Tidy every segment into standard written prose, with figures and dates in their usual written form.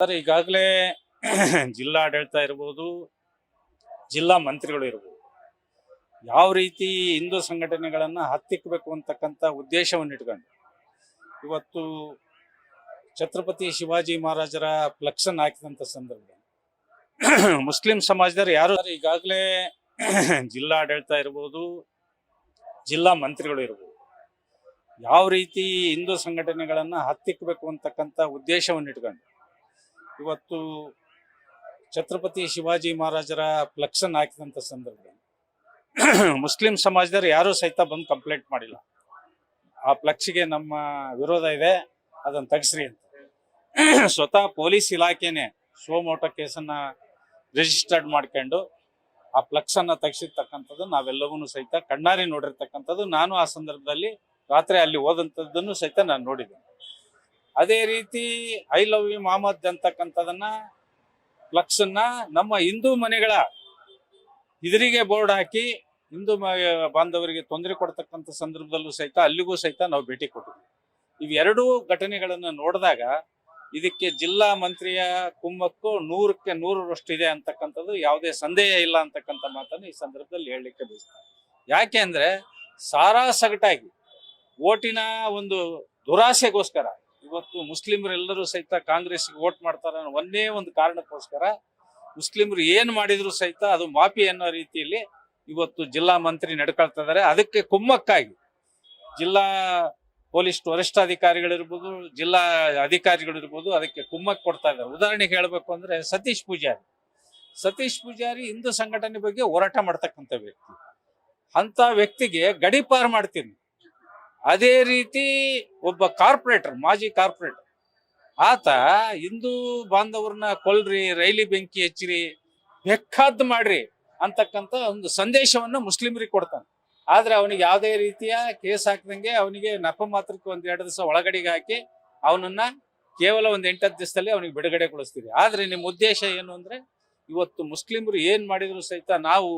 Sir, ಈಗಾಗಲೇ ಜಿಲ್ಲಾಡಳಿತ ಇರ್ಬೋದು, ಜಿಲ್ಲಾ ಮಂತ್ರಿಗಳು ಇರ್ಬೋದು, ಯಾವ ರೀತಿ ಹಿಂದೂ ಸಂಘಟನೆಗಳನ್ನು ಹತ್ತಿಕ್ಕಬೇಕು ಅಂತಕ್ಕಂಥ ಉದ್ದೇಶವನ್ನು ಇಟ್ಕೊಂಡು ಇವತ್ತು ಛತ್ರಪತಿ ಶಿವಾಜಿ ಮಹಾರಾಜರ ಫ್ಲೆಕ್ಸನ್ನು ಹಾಕಿದಂಥ ಸಂದರ್ಭದಲ್ಲಿ ಮುಸ್ಲಿಂ ಸಮಾಜದವರು ಯಾರು ಈಗಾಗಲೇ ಜಿಲ್ಲಾಡಳಿತ ಇರ್ಬೋದು, ಜಿಲ್ಲಾ ಮಂತ್ರಿಗಳು ಇರ್ಬೋದು, ಯಾವ ರೀತಿ ಹಿಂದೂ ಸಂಘಟನೆಗಳನ್ನು ಹತ್ತಿಕ್ಕಬೇಕು ಅಂತಕ್ಕಂಥ ಉದ್ದೇಶವನ್ನು ಇಟ್ಕೊಂಡು ಇವತ್ತು ಛತ್ರಪತಿ ಶಿವಾಜಿ ಮಹಾರಾಜರ ಫ್ಲೆಕ್ಸನ್ನು ಹಾಕಿದಂಥ ಸಂದರ್ಭದಲ್ಲಿ ಮುಸ್ಲಿಂ ಸಮಾಜದವರು ಯಾರೂ ಸಹಿತ ಬಂದು ಕಂಪ್ಲೇಂಟ್ ಮಾಡಿಲ್ಲ. ಆ ಫ್ಲೆಕ್ಸ್ಗೆ ನಮ್ಮ ವಿರೋಧ ಇದೆ, ಅದನ್ನು ತೆಗೆಸ್ರಿ ಅಂತ ಸ್ವತಃ ಪೊಲೀಸ್ ಇಲಾಖೆನೇ ಸೋಮೋಟೋ ಕೇಸನ್ನು ರಿಜಿಸ್ಟರ್ಡ್ ಮಾಡ್ಕೊಂಡು ಆ ಫ್ಲೆಕ್ಸನ್ನು ತೆಗೆಸಿರ್ತಕ್ಕಂಥದ್ದು ನಾವೆಲ್ಲವೂ ಸಹಿತ ಕಣ್ಣಾರಿ ನೋಡಿರ್ತಕ್ಕಂಥದ್ದು. ನಾನು ಆ ಸಂದರ್ಭದಲ್ಲಿ ರಾತ್ರಿ ಅಲ್ಲಿ ಹೋದಂಥದ್ದನ್ನು ಸಹಿತ ನಾನು ನೋಡಿದ್ದೆ. ಅದೇ ರೀತಿ ಐ ಲವ್ ಯು ಮೊಹಮ್ಮದ್ ಅಂತಕ್ಕಂಥದನ್ನ ಫ್ಲೆಕ್ಸನ್ನ ನಮ್ಮ ಹಿಂದೂ ಮನೆಗಳ ಎದುರಿಗೆ ಬೋರ್ಡ್ ಹಾಕಿ ಹಿಂದೂ ಬಾಂಧವರಿಗೆ ತೊಂದರೆ ಕೊಡ್ತಕ್ಕಂಥ ಸಂದರ್ಭದಲ್ಲೂ ಸಹಿತ ಅಲ್ಲಿಗೂ ಸಹಿತ ನಾವು ಭೇಟಿ ಕೊಟ್ಟಿದ್ವಿ. ಇವೆರಡೂ ಘಟನೆಗಳನ್ನು ನೋಡಿದಾಗ ಇದಕ್ಕೆ ಜಿಲ್ಲಾ ಮಂತ್ರಿಯ ಕುಮ್ಮಕ್ಕು 100ಕ್ಕೆ 100ರಷ್ಟು ಇದೆ ಅಂತಕ್ಕಂಥದ್ದು ಯಾವುದೇ ಸಂದೇಹ ಇಲ್ಲ ಅಂತಕ್ಕಂಥ ಮಾತನ್ನು ಈ ಸಂದರ್ಭದಲ್ಲಿ ಹೇಳಲಿಕ್ಕೆ ಬಯಸ್ತಾರೆ. ಯಾಕೆ ಅಂದ್ರೆ ಸಾರಾಸಗಟಾಗಿ ಓಟಿನ ಒಂದು ದುರಾಸೆಗೋಸ್ಕರ ಇವತ್ತು ಮುಸ್ಲಿಮರೆಲ್ಲರೂ ಸಹಿತ ಕಾಂಗ್ರೆಸ್ಗೆ ವೋಟ್ ಮಾಡ್ತಾರೆ ಅನ್ನೋ ಒಂದೇ ಒಂದು ಕಾರಣಕ್ಕೋಸ್ಕರ ಮುಸ್ಲಿಮರು ಏನು ಮಾಡಿದ್ರು ಸಹಿತ ಅದು ಮಾಫಿ ಅನ್ನೋ ರೀತಿಯಲ್ಲಿ ಇವತ್ತು ಜಿಲ್ಲಾ ಮಂತ್ರಿ ನಡ್ಕೊಳ್ತಾ ಇದ್ದಾರೆ. ಅದಕ್ಕೆ ಕುಮ್ಮಕ್ಕಾಗಿ ಜಿಲ್ಲಾ ಪೊಲೀಸ್ ವರಿಷ್ಠಾಧಿಕಾರಿಗಳಿರ್ಬೋದು, ಜಿಲ್ಲಾ ಅಧಿಕಾರಿಗಳಿರ್ಬೋದು ಅದಕ್ಕೆ ಕುಮ್ಮಕ್ ಕೊಡ್ತಾ ಇದ್ದಾರೆ. ಉದಾಹರಣೆಗೆ ಹೇಳಬೇಕು ಅಂದ್ರೆ ಸತೀಶ್ ಪೂಜಾರಿ ಹಿಂದೂ ಸಂಘಟನೆ ಬಗ್ಗೆ ಹೋರಾಟ ಮಾಡ್ತಕ್ಕಂಥ ವ್ಯಕ್ತಿ. ಅಂತ ವ್ಯಕ್ತಿಗೆ ಗಡೀಪಾರು ಮಾಡ್ತೀನಿ. ಅದೇ ರೀತಿ ಒಬ್ಬ ಕಾರ್ಪೊರೇಟರ್, ಮಾಜಿ ಕಾರ್ಪೊರೇಟರ್, ಆತ ಹಿಂದೂ ಬಾಂಧವರನ್ನ ಕೊಲ್ರಿ, ರೈಲಿ ಬೆಂಕಿ ಹಚ್ಚಿರಿ, ಬೆಕ್ಕಾದ್ದು ಮಾಡ್ರಿ ಅಂತಕ್ಕಂಥ ಒಂದು ಸಂದೇಶವನ್ನು ಮುಸ್ಲಿಮರಿಗೆ ಕೊಡ್ತಾನೆ. ಆದ್ರೆ ಅವನಿಗೆ ಯಾವುದೇ ರೀತಿಯ ಕೇಸ್ ಹಾಕ್ದಂಗೆ ಅವನಿಗೆ ನಪ ಮಾತ್ರಕ್ಕೆ 1-2 ದಿವಸ ಒಳಗಡೆಗೆ ಹಾಕಿ ಅವನನ್ನ ಕೇವಲ 1-8 ದಿವಸದಲ್ಲಿ ಅವನಿಗೆ ಬಿಡುಗಡೆಗೊಳಿಸ್ತೀವಿ. ಆದ್ರೆ ನಿಮ್ಮ ಉದ್ದೇಶ ಏನು ಅಂದ್ರೆ ಇವತ್ತು ಮುಸ್ಲಿಮರು ಏನ್ ಮಾಡಿದ್ರು ಸಹಿತ ನಾವು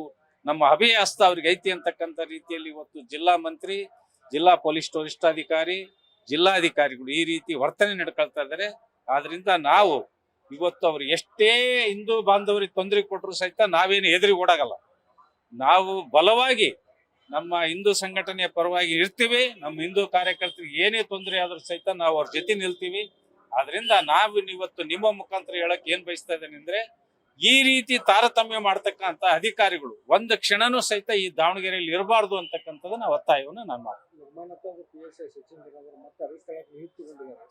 ನಮ್ಮ ಅಭಯಹಸ್ತ ಅವ್ರಿಗೆ ಐತಿ ಅಂತಕ್ಕಂಥ ರೀತಿಯಲ್ಲಿ ಇವತ್ತು ಜಿಲ್ಲಾ ಮಂತ್ರಿ, ಜಿಲ್ಲಾ ಪೊಲೀಸ್ ವರಿಷ್ಠಾಧಿಕಾರಿ, ಜಿಲ್ಲಾಧಿಕಾರಿಗಳು ಈ ರೀತಿ ವರ್ತನೆ ನಡ್ಕೊಳ್ತಾ ಇದ್ದಾರೆ. ಆದ್ರಿಂದ ನಾವು ಇವತ್ತು ಅವ್ರು ಎಷ್ಟೇ ಹಿಂದೂ ಬಾಂಧವರಿಗೆ ತೊಂದರೆ ಕೊಟ್ಟರು ಸಹಿತ ನಾವೇನು ಎದುರಿ ಓಡಾಗಲ್ಲ. ನಾವು ಬಲವಾಗಿ ನಮ್ಮ ಹಿಂದೂ ಸಂಘಟನೆಯ ಪರವಾಗಿ ಇರ್ತೀವಿ. ನಮ್ಮ ಹಿಂದೂ ಕಾರ್ಯಕರ್ತರಿಗೆ ಏನೇ ತೊಂದರೆ ಆದ್ರೂ ಸಹಿತ ನಾವು ಅವ್ರ ಜೊತೆ ನಿಲ್ತೀವಿ. ಆದ್ರಿಂದ ನಾವು ಇವತ್ತು ನಿಮ್ಮ ಮುಖಾಂತರ ಹೇಳಕ್ ಏನ್ ಬಯಸ್ತಾ ಇದ್ದೇನೆ ಅಂದ್ರೆ, ಈ ರೀತಿ ತಾರತಮ್ಯ ಮಾಡ್ತಕ್ಕಂಥ ಅಧಿಕಾರಿಗಳು ಒಂದು ಕ್ಷಣನೂ ಸಹಿತ ಈ ದಾವಣಗೆರೆಯಲ್ಲಿ ಇರಬಾರ್ದು ಅಂತಕ್ಕಂಥದ್ದನ್ನ ಒತ್ತಾಯವನ್ನು ನಾನು ಮಾಡ್ತೀನಿ.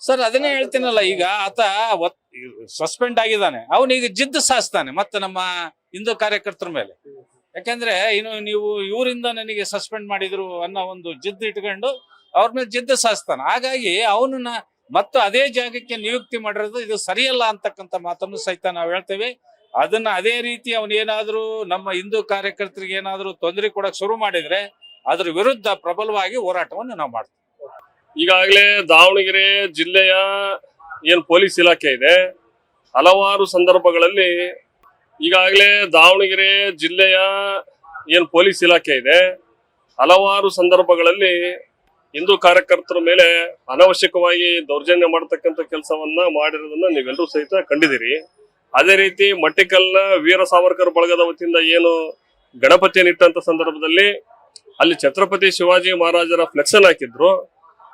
ಸರ್, ಅದನ್ನೇ ಹೇಳ್ತೀನಲ್ಲ, ಈಗ ಆತ ಸಸ್ಪೆಂಡ್ ಆಗಿದ್ದಾನೆ, ಅವನೀಗ ಜಿದ್ದು ಸಾಸ್ತಾನೆ ಮತ್ತೆ ನಮ್ಮ ಹಿಂದೂ ಕಾರ್ಯಕರ್ತರ ಮೇಲೆ. ಯಾಕೆಂದ್ರೆ ಇನ್ನು ನೀವು ಇವರಿಂದ ನನಗೆ ಸಸ್ಪೆಂಡ್ ಮಾಡಿದ್ರು ಅನ್ನೋ ಒಂದು ಜಿದ್ದು ಇಟ್ಕೊಂಡು ಅವ್ರ ಮೇಲೆ ಜಿದ್ದು ಸಾಸ್ತಾನೆ. ಹಾಗಾಗಿ ಅವನನ್ನ ಮತ್ತೆ ಅದೇ ಜಾಗಕ್ಕೆ ನಿಯುಕ್ತಿ ಮಾಡಿರೋದು ಇದು ಸರಿಯಲ್ಲ ಅಂತಕ್ಕಂಥ ಮಾತನ್ನು ಸಹಿತ ನಾವು ಹೇಳ್ತೇವೆ. ಅದನ್ನ ಅದೇ ರೀತಿ ಅವನೇನಾದ್ರೂ ನಮ್ಮ ಹಿಂದೂ ಕಾರ್ಯಕರ್ತರಿಗೆ ಏನಾದ್ರೂ ತೊಂದರೆ ಕೊಡಕ್ ಶುರು ಮಾಡಿದ್ರೆ ಅದ್ರ ವಿರುದ್ಧ ಪ್ರಬಲವಾಗಿ ಹೋರಾಟವನ್ನು ನಾವು ಮಾಡ್ತೀವಿ. ಈಗಾಗಲೇ ದಾವಣಗೆರೆ ಜಿಲ್ಲೆಯ ಏನ್ ಪೊಲೀಸ್ ಇಲಾಖೆ ಇದೆ, ಹಲವಾರು ಸಂದರ್ಭಗಳಲ್ಲಿ ಹಿಂದೂ ಕಾರ್ಯಕರ್ತರ ಮೇಲೆ ಅನವಶ್ಯಕವಾಗಿ ದೌರ್ಜನ್ಯ ಮಾಡತಕ್ಕಂಥ ಕೆಲಸವನ್ನ ಮಾಡಿರೋದನ್ನ ನೀವೆಲ್ಲರೂ ಸಹಿತ ಕಂಡಿದ್ದೀರಿ. ಅದೇ ರೀತಿ ಮಟ್ಟಿಕಲ್ನ ವೀರ ಸಾವರ್ಕರ್ ಬಳಗದ ವತಿಯಿಂದ ಏನು ಗಣಪತಿಯನ್ನು ಇಟ್ಟಂತ ಸಂದರ್ಭದಲ್ಲಿ ಅಲ್ಲಿ ಛತ್ರಪತಿ ಶಿವಾಜಿ ಮಹಾರಾಜರ ಫ್ಲೆಕ್ಸ್ ಅನ್ನು ಹಾಕಿದ್ರು.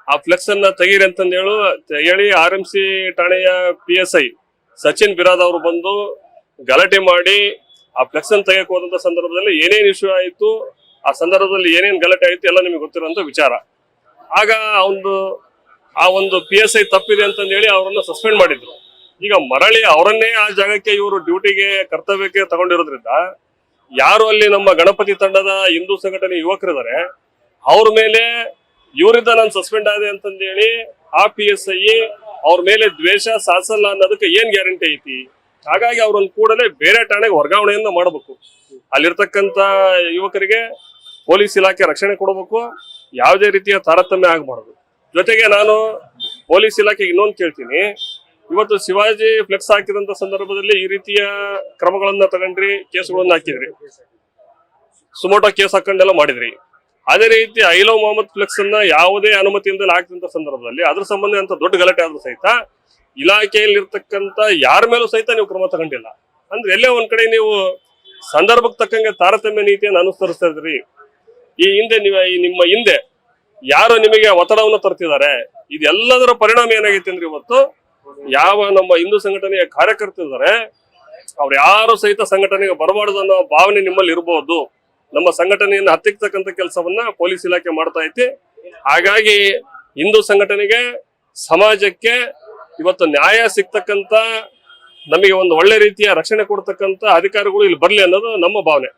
ಆ ಫ್ಲೆಕ್ಸ್ ಅನ್ನ ತೆಗೀರಿ ಅಂತಂದು ಹೇಳಿ RMC ಠಾಣೆಯ PSI ಸಚಿನ್ ಬಿರಾದ್ ಅವರು ಬಂದು ಗಲಾಟೆ ಮಾಡಿ ಆ ಫ್ಲೆಕ್ಸ್ ಅನ್ನು ತೆಗೆಯಕ್ಕೆ ಹೋದಂತ ಸಂದರ್ಭದಲ್ಲಿ ಏನೇನ್ ಇಶ್ಯೂ ಆಯಿತು, ಆ ಸಂದರ್ಭದಲ್ಲಿ ಏನೇನ್ ಗಲಾಟೆ ಆಯಿತು ಎಲ್ಲ ನಿಮಗೆ ಗೊತ್ತಿರುವಂತ ವಿಚಾರ. ಆಗ ಆ ಒಂದು PSI ತಪ್ಪಿದೆ ಅಂತಂದು ಹೇಳಿ ಅವರನ್ನ ಸಸ್ಪೆಂಡ್ ಮಾಡಿದ್ರು. ಈಗ ಮರಳಿ ಅವರನ್ನೇ ಆ ಜಾಗಕ್ಕೆ ಇವರು ಡ್ಯೂಟಿಗೆ ಕರ್ತವ್ಯಕ್ಕೆ ತಗೊಂಡಿರೋದ್ರಿಂದ ಯಾರು ಅಲ್ಲಿ ನಮ್ಮ ಗಣಪತಿ ತಂಡದ ಹಿಂದೂ ಸಂಘಟನೆ ಯುವಕರಿದ್ದಾರೆ ಅವ್ರ ಮೇಲೆ ಇವರಿಂದ ನಾನು ಸಸ್ಪೆಂಡ್ ಆದೆ ಅಂತಂದೇಳಿ ಆ PSI ಅವ್ರ ಮೇಲೆ ದ್ವೇಷ ಸಾಧಿಸಲ್ಲ ಅನ್ನೋದಕ್ಕೆ ಏನ್ ಗ್ಯಾರಂಟಿ ಐತಿ? ಹಾಗಾಗಿ ಅವ್ರನ್ನ ಕೂಡಲೇ ಬೇರೆ ಠಾಣೆಗೆ ವರ್ಗಾವಣೆಯನ್ನ ಮಾಡಬೇಕು. ಅಲ್ಲಿರ್ತಕ್ಕಂಥ ಯುವಕರಿಗೆ ಪೊಲೀಸ್ ಇಲಾಖೆ ರಕ್ಷಣೆ ಕೊಡಬೇಕು, ಯಾವುದೇ ರೀತಿಯ ತಾರತಮ್ಯ ಆಗಬಾರದು. ಜೊತೆಗೆ ನಾನು ಪೊಲೀಸ್ ಇಲಾಖೆಗೆ ಇನ್ನೊಂದು ಕೇಳ್ತೀನಿ, ಇವತ್ತು ಶಿವಾಜಿ ಫ್ಲೆಕ್ಸ್ ಹಾಕಿದಂತ ಸಂದರ್ಭದಲ್ಲಿ ಈ ರೀತಿಯ ಕ್ರಮಗಳನ್ನ ತಗೊಂಡ್ರಿ, ಕೇಸುಗಳನ್ನ ಹಾಕಿದ್ರಿ, ಸುಮೋಟೋ ಕೇಸ್ ಹಾಕೊಂಡೆಲ್ಲ ಮಾಡಿದ್ರಿ. ಅದೇ ರೀತಿ ಐ ಲವ್ ಮೊಹಮ್ಮದ್ ಫ್ಲೆಕ್ಸ್ ಅನ್ನ ಯಾವುದೇ ಅನುಮತಿಯಿಂದ ಹಾಕಿದಂತ ಸಂದರ್ಭದಲ್ಲಿ ಅದ್ರ ಸಂಬಂಧ ಅಂತ ದೊಡ್ಡ ಗಲಾಟೆ ಆದ್ರೂ ಸಹಿತ ಇಲಾಖೆಯಲ್ಲಿ ಇರ್ತಕ್ಕಂತ ಯಾರ ಮೇಲೂ ಸಹಿತ ನೀವು ಕ್ರಮ ತಗೊಂಡಿಲ್ಲ. ಅಂದ್ರೆ ಎಲ್ಲೇ ಒಂದ್ ಕಡೆ ನೀವು ಸಂದರ್ಭಕ್ಕೆ ತಕ್ಕಂಗೆ ತಾರತಮ್ಯ ನೀತಿಯನ್ನು ಅನುಸರಿಸ್ತಾ ಇದ್ರಿ. ಈ ಹಿಂದೆ ನಿಮ್ಮ ಹಿಂದೆ ಯಾರು ನಿಮಗೆ ಒತ್ತಡವನ್ನು ತರ್ತಿದ್ದಾರೆ, ಇದೆಲ್ಲದರ ಪರಿಣಾಮ ಏನಾಗೈತೆ ಅಂದ್ರೆ ಇವತ್ತು ಯಾವ ನಮ್ಮ ಹಿಂದೂ ಸಂಘಟನೆಯ ಕಾರ್ಯಕರ್ತರಿದ್ದಾರೆ ಅವ್ರು ಯಾರು ಸಹಿತ ಸಂಘಟನೆಗೆ ಬರಬಾರದು ಅನ್ನೋ ಭಾವನೆ ನಿಮ್ಮಲ್ಲಿ ಇರಬಹುದು. ನಮ್ಮ ಸಂಘಟನೆಯನ್ನು ಹತ್ತಿಕ್ಕತಕ್ಕಂಥ ಕೆಲಸವನ್ನ ಪೊಲೀಸ್ ಇಲಾಖೆ ಮಾಡ್ತಾ ಐತಿ. ಹಾಗಾಗಿ ಹಿಂದೂ ಸಂಘಟನೆಗೆ, ಸಮಾಜಕ್ಕೆ ಇವತ್ತು ನ್ಯಾಯ ಸಿಗ್ತಕ್ಕಂತ, ನಮಗೆ ಒಂದು ಒಳ್ಳೆ ರೀತಿಯ ರಕ್ಷಣೆ ಕೊಡ್ತಕ್ಕಂತ ಅಧಿಕಾರಿಗಳು ಇಲ್ಲಿ ಬರ್ಲಿ ಅನ್ನೋದು ನಮ್ಮ ಭಾವನೆ.